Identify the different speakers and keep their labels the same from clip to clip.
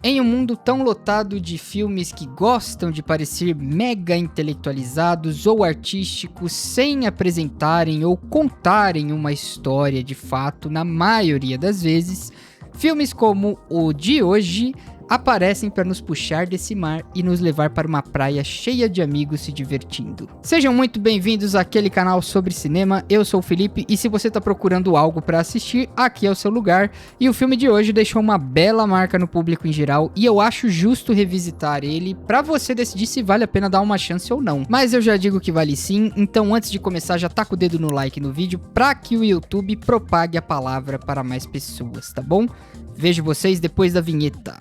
Speaker 1: Em um mundo tão lotado de filmes que gostam de parecer mega intelectualizados ou artísticos sem apresentarem ou contarem uma história de fato, na maioria das vezes, filmes como o de hoje aparecem para nos puxar desse mar e nos levar para uma praia cheia de amigos se divertindo. Sejam muito bem-vindos àquele canal sobre cinema, eu sou o Felipe e se você está procurando algo para assistir, aqui é o seu lugar. E o filme de hoje deixou uma bela marca no público em geral e eu acho justo revisitar ele para você decidir se vale a pena dar uma chance ou não. Mas eu já digo que vale sim, então antes de começar já taca o dedo no like no vídeo para que o YouTube propague a palavra para mais pessoas, tá bom? Vejo vocês depois da vinheta.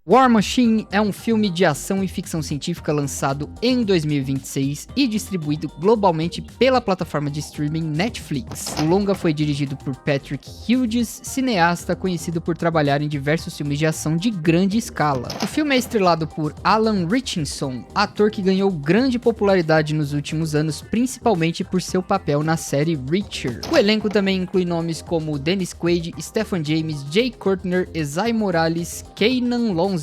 Speaker 1: War Machine é um filme de ação e ficção científica lançado em 2026 e distribuído globalmente pela plataforma de streaming Netflix. O longa foi dirigido por Patrick Hughes, cineasta conhecido por trabalhar em diversos filmes de ação de grande escala. O filme é estrelado por Alan Ritchson, ator que ganhou grande popularidade nos últimos anos, principalmente por seu papel na série Reacher. O elenco também inclui nomes como Dennis Quaid, Stephen James, Jay Courtner, Esai Morales, Kanan Lonsdale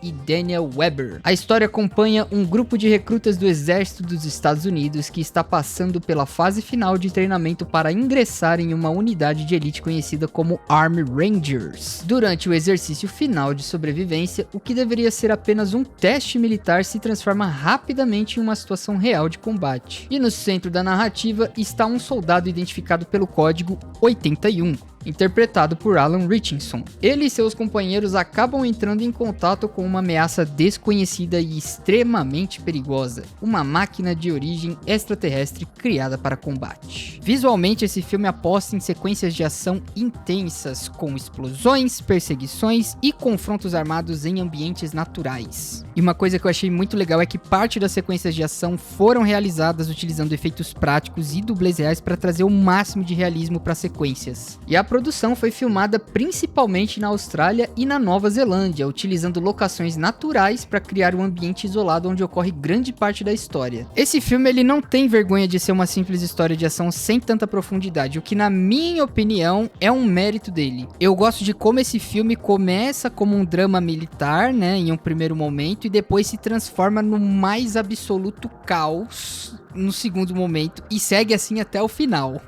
Speaker 1: e Daniel Webber. A história acompanha um grupo de recrutas do exército dos Estados Unidos que está passando pela fase final de treinamento para ingressar em uma unidade de elite conhecida como Army Rangers. Durante o exercício final de sobrevivência, o que deveria ser apenas um teste militar se transforma rapidamente em uma situação real de combate. E no centro da narrativa está um soldado identificado pelo código 81. Interpretado por Alan Ritchson. Ele e seus companheiros acabam entrando em contato com uma ameaça desconhecida e extremamente perigosa, uma máquina de origem extraterrestre criada para combate. Visualmente, esse filme aposta em sequências de ação intensas, com explosões, perseguições e confrontos armados em ambientes naturais. E uma coisa que eu achei muito legal é que parte das sequências de ação foram realizadas utilizando efeitos práticos e dublês reais para trazer o máximo de realismo para as sequências. E a produção foi filmada principalmente na Austrália e na Nova Zelândia, utilizando locações naturais para criar um ambiente isolado onde ocorre grande parte da história. Esse filme ele não tem vergonha de ser uma simples história de ação sem tanta profundidade, o que na minha opinião é um mérito dele. Eu gosto de como esse filme começa como um drama militar, né, em um primeiro momento, e depois se transforma no mais absoluto caos no segundo momento e segue assim até o final.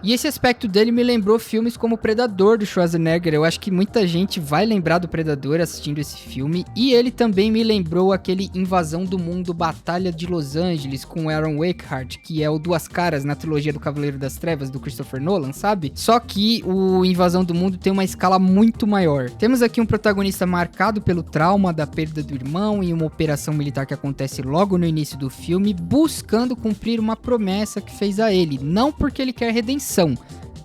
Speaker 1: E esse aspecto dele me lembrou filmes como Predador do Schwarzenegger. Eu acho que muita gente vai lembrar do Predador assistindo esse filme. E ele também me lembrou aquele Invasão do Mundo Batalha de Los Angeles com Aaron Eckhart, que é o Duas Caras na trilogia do Cavaleiro das Trevas do Christopher Nolan, sabe? Só que o Invasão do Mundo tem uma escala muito maior. Temos aqui um protagonista marcado pelo trauma da perda do irmão em uma operação militar que acontece logo no início do filme, buscando cumprir uma promessa que fez a ele, não porque ele quer redenção,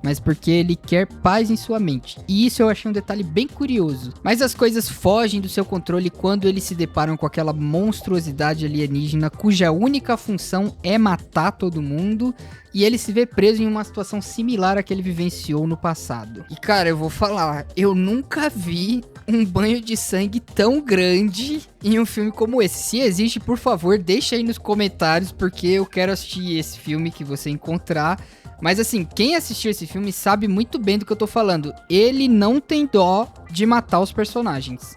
Speaker 1: mas porque ele quer paz em sua mente. E isso eu achei um detalhe bem curioso. Mas as coisas fogem do seu controle quando eles se deparam com aquela monstruosidade alienígena cuja única função é matar todo mundo, e ele se vê preso em uma situação similar à que ele vivenciou no passado. E cara, eu vou falar, eu nunca vi um banho de sangue tão grande em um filme como esse. Se existe, por favor, deixa aí nos comentários, porque eu quero assistir esse filme que você encontrar. Mas assim, quem assistiu esse filme sabe muito bem do que eu tô falando. Ele não tem dó de matar os personagens.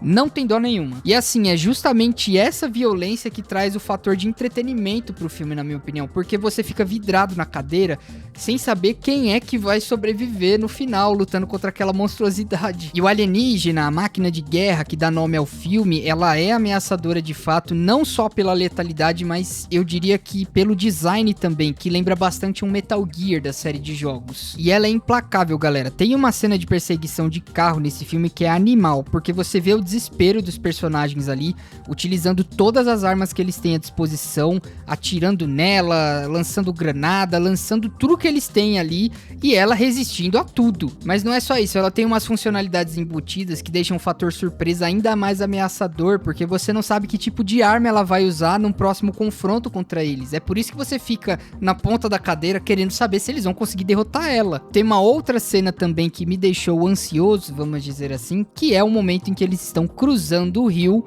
Speaker 1: Não tem dó nenhuma. E assim, é justamente essa violência que traz o fator de entretenimento pro filme, na minha opinião. Porque você fica vidrado na cadeira sem saber quem é que vai sobreviver no final, lutando contra aquela monstruosidade. E o alienígena, a máquina de guerra que dá nome ao filme, ela é ameaçadora de fato, não só pela letalidade, mas eu diria que pelo design também, que lembra bastante um Metal Gear da série de jogos. E ela é implacável, galera. Tem uma cena de perseguição de carro nesse filme que é animal, porque você vê o desespero dos personagens ali, utilizando todas as armas que eles têm à disposição, atirando nela, lançando granada, lançando tudo que eles têm ali, e ela resistindo a tudo. Mas não é só isso, ela tem umas funcionalidades embutidas que deixam o fator surpresa ainda mais ameaçador, porque você não sabe que tipo de arma ela vai usar num próximo confronto contra eles. É por isso que você fica na ponta da cadeira querendo saber se eles vão conseguir derrotar ela. Tem uma outra cena também que me deixou ansioso, vamos dizer assim, que é o momento em que eles estão cruzando o rio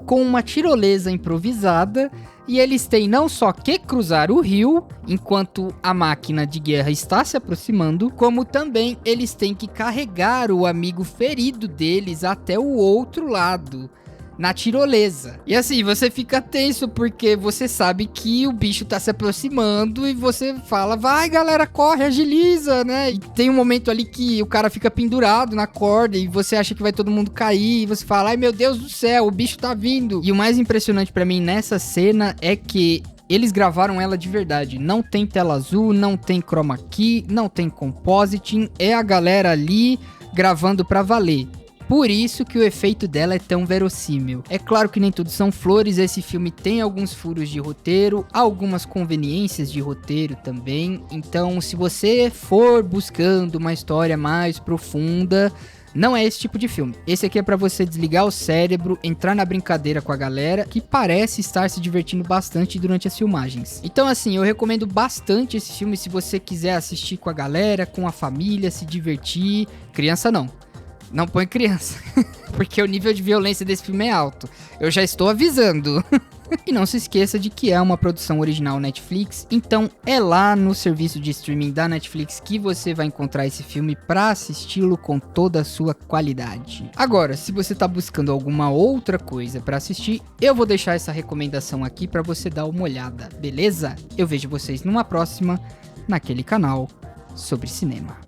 Speaker 1: com uma tirolesa improvisada, e eles têm não só que cruzar o rio, enquanto a máquina de guerra está se aproximando, como também eles têm que carregar o amigo ferido deles até o outro lado, na tirolesa. E assim, você fica tenso porque você sabe que o bicho tá se aproximando e você fala, vai galera, corre, agiliza, né? E tem um momento ali que o cara fica pendurado na corda e você acha que vai todo mundo cair e você fala, ai meu Deus do céu, o bicho tá vindo. E o mais impressionante pra mim nessa cena é que eles gravaram ela de verdade. Não tem tela azul, não tem chroma key, não tem compositing, é a galera ali gravando pra valer. Por isso que o efeito dela é tão verossímil. É claro que nem tudo são flores, esse filme tem alguns furos de roteiro, algumas conveniências de roteiro também. Então, se você for buscando uma história mais profunda, não é esse tipo de filme. Esse aqui é pra você desligar o cérebro, entrar na brincadeira com a galera, que parece estar se divertindo bastante durante as filmagens. Então assim, eu recomendo bastante esse filme se você quiser assistir com a galera, com a família, se divertir. Criança não. Não põe criança, porque o nível de violência desse filme é alto. Eu já estou avisando. E não se esqueça de que é uma produção original Netflix, então é lá no serviço de streaming da Netflix que você vai encontrar esse filme para assisti-lo com toda a sua qualidade. Agora, se você tá buscando alguma outra coisa para assistir, eu vou deixar essa recomendação aqui para você dar uma olhada, beleza? Eu vejo vocês numa próxima, naquele canal sobre cinema.